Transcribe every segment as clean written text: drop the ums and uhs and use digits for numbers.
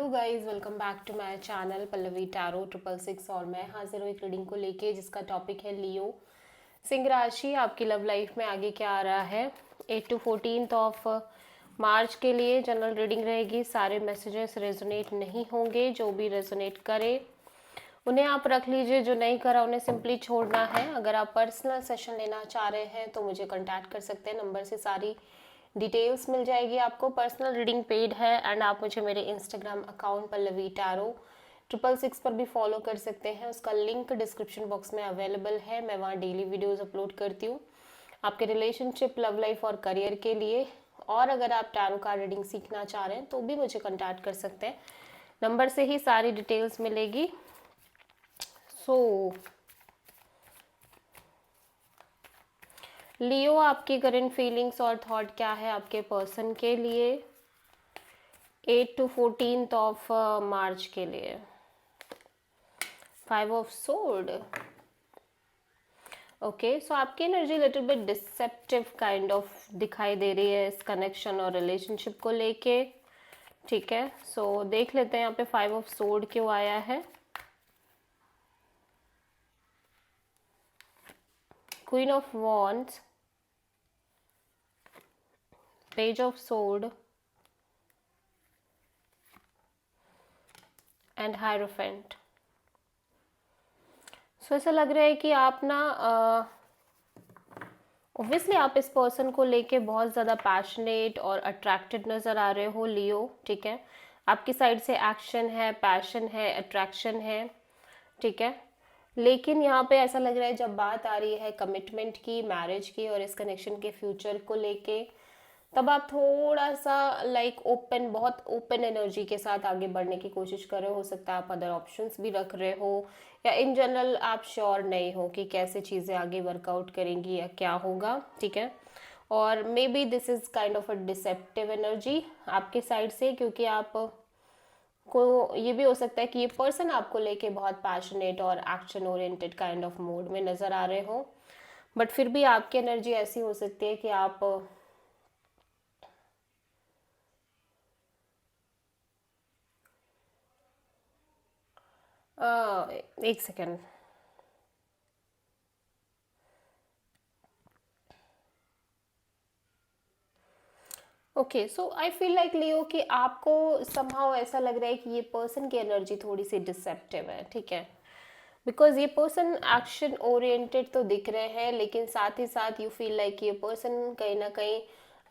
Hello guys, welcome back to my channel Pallavi tarot 666। और मैं हाजिर हूँ एक रीडिंग को लेके जिसका टॉपिक है लियो सिंह राशि। आपकी लव लाइफ में आगे क्या आ रहा है 8 to 14 ऑफ मार्च के लिए जनरल रीडिंग रहेगी। सारे मैसेजेस रेजोनेट नहीं होंगे, जो भी रेजोनेट करे उन्हें आप रख लीजिए, जो नहीं करा उन्हें सिंपली छोड़ना है। अगर आप पर्सनल सेशन लेना चाह रहे हैं तो मुझे कांटेक्ट कर सकते हैं, नंबर से सारी डिटेल्स मिल जाएगी आपको। पर्सनल रीडिंग पेड है एंड आप मुझे मेरे इंस्टाग्राम अकाउंट पल्लवी टैरो 666 पर भी फॉलो कर सकते हैं। उसका लिंक डिस्क्रिप्शन बॉक्स में अवेलेबल है। मैं वहाँ डेली वीडियोस अपलोड करती हूँ आपके रिलेशनशिप, लव लाइफ और करियर के लिए। और अगर आप टैरो कार्ड रीडिंग सीखना चाह रहे हैं तो भी मुझे कांटेक्ट कर सकते हैं, नंबर से ही सारी डिटेल्स मिलेगी। लियो, आपकी करंट फीलिंग्स और थॉट क्या है आपके पर्सन के लिए 8 to 14 ऑफ मार्च के लिए। 5 ऑफ सोर्ड। ओके, सो आपकी energy little bit deceptive kind of दिखाई दे रही है इस कनेक्शन और रिलेशनशिप को लेके। ठीक है, सो देख लेते हैं यहाँ पे 5 ऑफ सोर्ड क्यों आया है। Queen of wands, page of sword and hierophant. So ऐसा लग रहा है कि आप ना ऑब्वियसली आप इस पर्सन को लेके बहुत ज़्यादा पैशनेट और अट्रैक्टेड नज़र आ रहे हो लियो। ठीक है, आपकी साइड से एक्शन है, पैशन है, अट्रैक्शन है। ठीक है, लेकिन यहाँ पे ऐसा लग रहा है जब बात आ रही है कमिटमेंट की, मैरिज की और इस कनेक्शन के फ्यूचर को लेके, तब आप थोड़ा सा ओपन, बहुत ओपन एनर्जी के साथ आगे बढ़ने की कोशिश कर रहे हो सकता है आप अदर ऑप्शंस भी रख रहे हो, या इन जनरल आप श्योर नहीं हो कि कैसे चीज़ें आगे वर्कआउट करेंगी या क्या होगा। ठीक है, और may be this is kind of a deceptive energy आपके साइड से, क्योंकि आप को ये भी हो सकता है कि ये पर्सन आपको लेके बहुत पैशनेट और action oriented kind of mood में नज़र आ रहे हो, बट फिर भी आपकी एनर्जी ऐसी हो सकती है कि आप एक second. Okay, so I feel like Leo कि आपको समहाउ ऐसा लग रहा है कि ये पर्सन की एनर्जी थोड़ी सी डिसेप्टिव है। ठीक है, बिकॉज ये पर्सन एक्शन ओरिएंटेड तो दिख रहे हैं, लेकिन साथ ही साथ यू फील लाइक ये पर्सन कहीं ना कहीं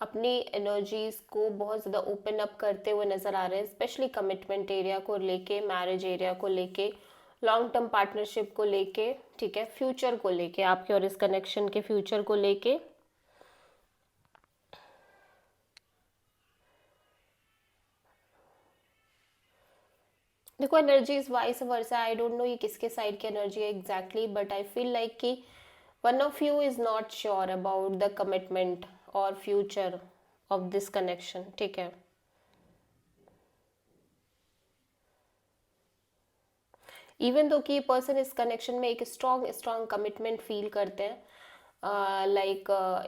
अपनी एनर्जीज को बहुत ज़्यादा ओपन अप करते हुए नज़र आ रहे हैं, स्पेशली कमिटमेंट एरिया को लेके, मैरिज एरिया को लेके, लॉन्ग टर्म पार्टनरशिप को लेके। ठीक है, फ्यूचर को लेके, आपके और इस कनेक्शन के फ्यूचर को लेके। देखो, energy is vice versa. I don't know ये किसके साइड की एनर्जी है exactly, but I feel like कि one of you is not sure about the commitment और फ्यूचर ऑफ दिस कनेक्शन। ठीक है, इवन दो कि ये पर्सन इस कनेक्शन में एक स्ट्रॉन्ग स्ट्रॉन्ग कमिटमेंट फील करते हैं,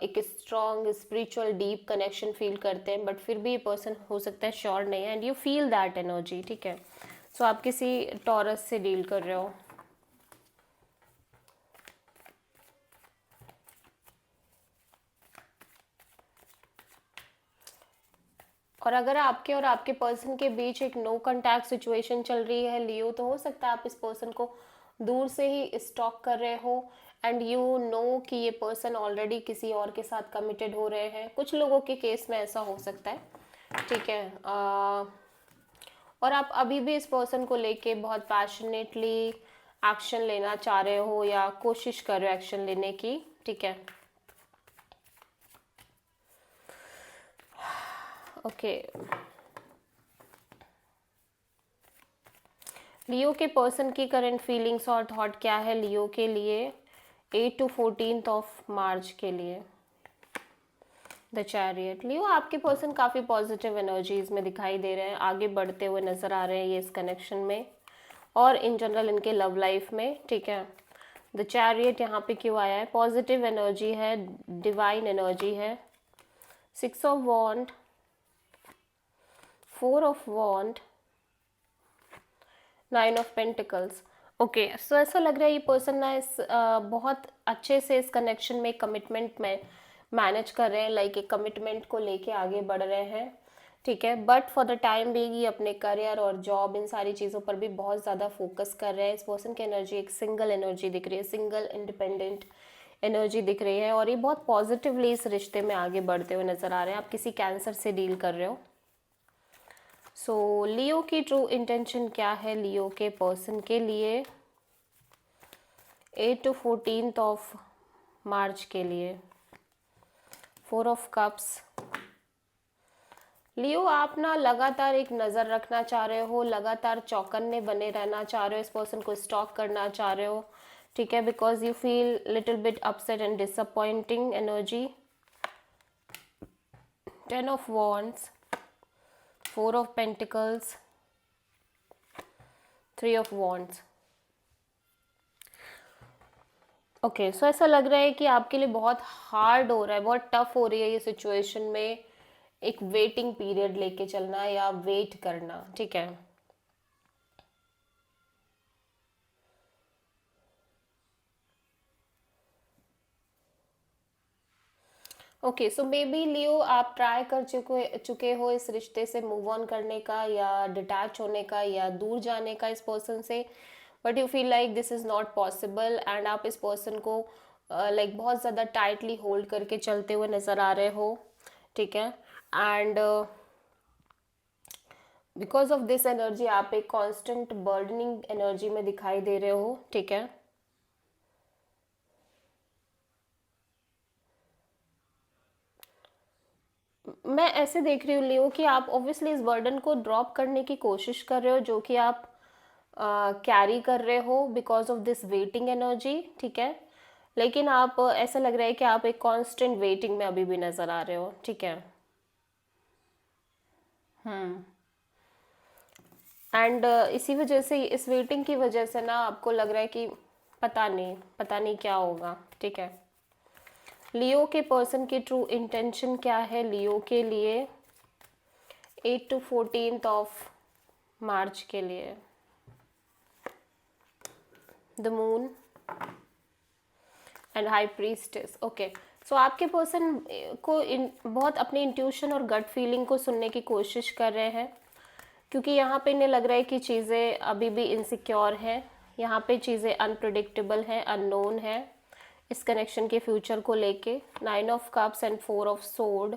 एक strong spiritual deep connection feel करते हैं, बट फिर भी ये पर्सन हो सकता है श्योर नहीं है, and you feel that energy. ठीक है, सो आप किसी टॉरस से डील कर रहे हो। और अगर आपके और आपके पर्सन के बीच एक नो कांटेक्ट सिचुएशन चल रही है लियो, तो हो सकता है आप इस पर्सन को दूर से ही स्टॉक कर रहे हो, एंड यू नो कि ये पर्सन ऑलरेडी किसी और के साथ कमिटेड हो रहे हैं। कुछ लोगों के केस में ऐसा हो सकता है। ठीक है, और आप अभी भी इस पर्सन को लेके बहुत पैशनेटली एक्शन लेना चाह रहे हो या कोशिश कर रहे हो एक्शन लेने की। ठीक है, ओके। लियो के पर्सन की करंट फीलिंग्स और थॉट क्या है लियो के लिए 8 to 14 ऑफ मार्च के लिए। The chariot. लियो, आपके पर्सन काफ़ी पॉजिटिव एनर्जीज में दिखाई दे रहे हैं, आगे बढ़ते हुए नज़र आ रहे हैं ये इस कनेक्शन में और इन जनरल इनके लव लाइफ में। ठीक है, द चैरियट यहाँ पे क्यों आया है? पॉजिटिव एनर्जी है, डिवाइन एनर्जी है। 6 of wand, 4 of wand nine of pentacles. Okay, so ऐसा लग रहा है ये पर्सन ना बहुत अच्छे से इस कनेक्शन में कमिटमेंट में मैनेज कर रहे हैं, लाइक एक कमिटमेंट को लेके आगे बढ़ रहे हैं, ठीक है। But for the time being ये अपने करियर और जॉब इन सारी चीज़ों पर भी बहुत ज़्यादा फोकस कर रहे हैं। इस पर्सन की एनर्जी एक सिंगल एनर्जी दिख रही है, सिंगल इंडिपेंडेंट एनर्जी दिख रही है, और ये बहुत पॉजिटिवली इस रिश्ते में आगे बढ़ते हुए नज़र आ रहे हैं। आप किसी कैंसर से डील कर रहे हो। सो लियो की ट्रू इंटेंशन क्या है लियो के पर्सन के लिए 8 to 14 ऑफ मार्च के लिए? 4 ऑफ कप्स। लियो, आप ना लगातार एक नज़र रखना चाह रहे हो, लगातार चौकन्ने बने रहना चाह रहे हो, इस पर्सन को स्टॉक करना चाह रहे हो, ठीक है, because you feel little bit upset and disappointing energy. 10 of wands, 4 of pentacles, 3 of wands. Okay, so ऐसा लग रहा है कि आपके लिए बहुत हार्ड हो रहा है, बहुत टफ हो रही है ये सिचुएशन में एक वेटिंग पीरियड लेके चलना या वेट करना, ठीक है। ओके, सो मे बी लियो आप ट्राई कर चुके हो इस रिश्ते से मूव ऑन करने का या डिटैच होने का या दूर जाने का इस पर्सन से, but you feel like this is not possible and आप इस पर्सन को लाइक बहुत ज़्यादा टाइटली होल्ड करके चलते हुए नज़र आ रहे हो, ठीक है। And because of this energy आप एक कांस्टेंट बर्डनिंग एनर्जी में दिखाई दे रहे हो, ठीक है। मैं ऐसे देख रही हूँ लियो कि आप ऑब्वियसली इस बर्डन को ड्रॉप करने की कोशिश कर रहे हो जो कि आप कैरी कर रहे हो because of this waiting energy, ठीक है। लेकिन आप ऐसा लग रहा है कि आप एक कांस्टेंट वेटिंग में अभी भी नज़र आ रहे हो, ठीक है। एंड इसी वजह से, इस वेटिंग की वजह से ना आपको लग रहा है कि पता नहीं क्या होगा, ठीक है। लियो के पर्सन की ट्रू इंटेंशन क्या है लियो के लिए 8 to 14 ऑफ मार्च के लिए? The moon and high priestess. Okay, so आपके पर्सन को बहुत अपनी इंट्यूशन और गट फीलिंग को सुनने की कोशिश कर रहे हैं, क्योंकि यहाँ पे इन्हें लग रहा है कि चीज़ें अभी भी इनसिक्योर हैं, यहाँ पे चीज़ें अनप्रिडिक्टेबल हैं, अननोन है इस कनेक्शन के फ्यूचर को लेके। 9 of cups and 4 of sword,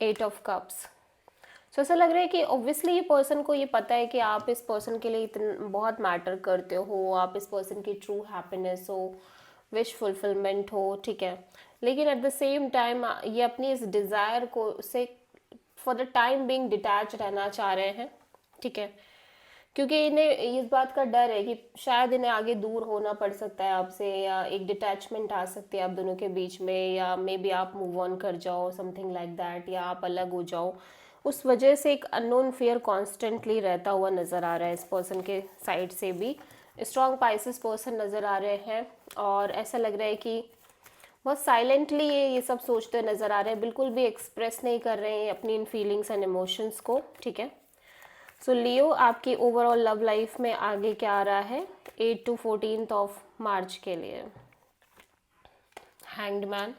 8 of cups. So ऐसा लग रहा है कि ऑब्वियसली ये पर्सन को ये पता है कि आप इस पर्सन के लिए इतना बहुत मैटर करते हो, आप इस पर्सन की ट्रू हैप्पीनेस हो, विश फुलफिलमेंट हो, ठीक है। लेकिन एट द सेम टाइम ये अपनी इस डिज़ायर को से for the time being detach रहना चाह रहे हैं, ठीक है, क्योंकि इन्हें इस बात का डर है कि शायद इन्हें आगे दूर होना पड़ सकता है आपसे, या एक डिटैचमेंट आ सकती है आप दोनों के बीच में, या मे बी आप मूव ऑन कर जाओ, समथिंग लाइक दैट, या आप अलग हो जाओ। उस वजह से एक अननोन फियर कॉन्स्टेंटली रहता हुआ नज़र आ रहा है इस पर्सन के साइड से भी। स्ट्रॉन्ग पाइसेस पर्सन नज़र आ रहे हैं, और ऐसा लग रहा है कि बहुत साइलेंटली ये सब सोचते नज़र आ रहे हैं, बिल्कुल भी एक्सप्रेस नहीं कर रहे हैं अपनी इन फीलिंग्स एंड इमोशंस को, ठीक है। सो लियो, आपकी ओवरऑल लव लाइफ में आगे क्या आ रहा है 8 to 14 ऑफ मार्च के लिए? Hanged man.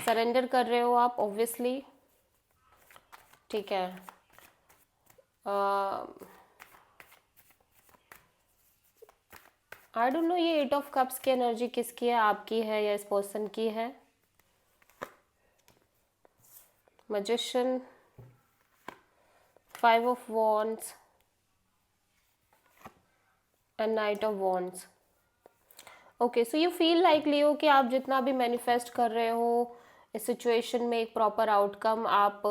सरेंडर कर रहे हो आप ऑब्वियसली, ठीक है। आई डोंट नो ये 8 ऑफ कप्स की एनर्जी किसकी है, आपकी है या इस पर्सन की है? Magician, 5 of wands and knight of wands. Okay, so you feel like Leo कि आप जितना भी मैनिफेस्ट कर रहे हो इस सिचुएशन में एक प्रॉपर आउटकम, आप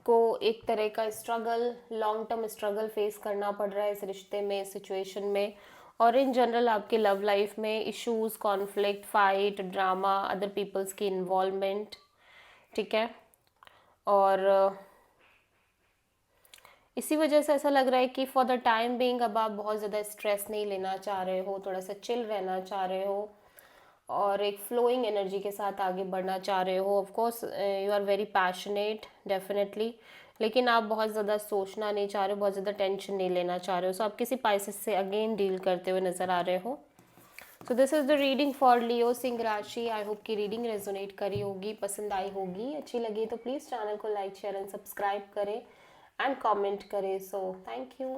को एक तरह का struggle, long term struggle face करना पड़ रहा है इस रिश्ते में, इस सिचुएशन में, और इन जनरल आपके लव लाइफ में issues, conflict, fight, drama, other peoples की इन्वॉल्वमेंट, ठीक है। और इसी वजह से ऐसा लग रहा है कि फॉर द टाइम बीइंग अब आप बहुत ज़्यादा स्ट्रेस नहीं लेना चाह रहे हो, थोड़ा सा चिल रहना चाह रहे हो, और एक फ्लोइंग एनर्जी के साथ आगे बढ़ना चाह रहे हो। Of course you are very passionate, definitely लेकिन आप बहुत ज़्यादा सोचना नहीं चाह रहे हो, बहुत ज़्यादा टेंशन नहीं लेना चाह रहे हो। सो आप किसी पाइसेस से अगेन डील करते हुए नज़र आ रहे हो। So this is the reading for Leo सिंह राशि। आई होप की रीडिंग रेजोनेट करी होगी, पसंद आई होगी। अच्छी लगी तो प्लीज़ चैनल को लाइक शेयर एंड सब्सक्राइब करें एंड कमेंट करें। So thank you.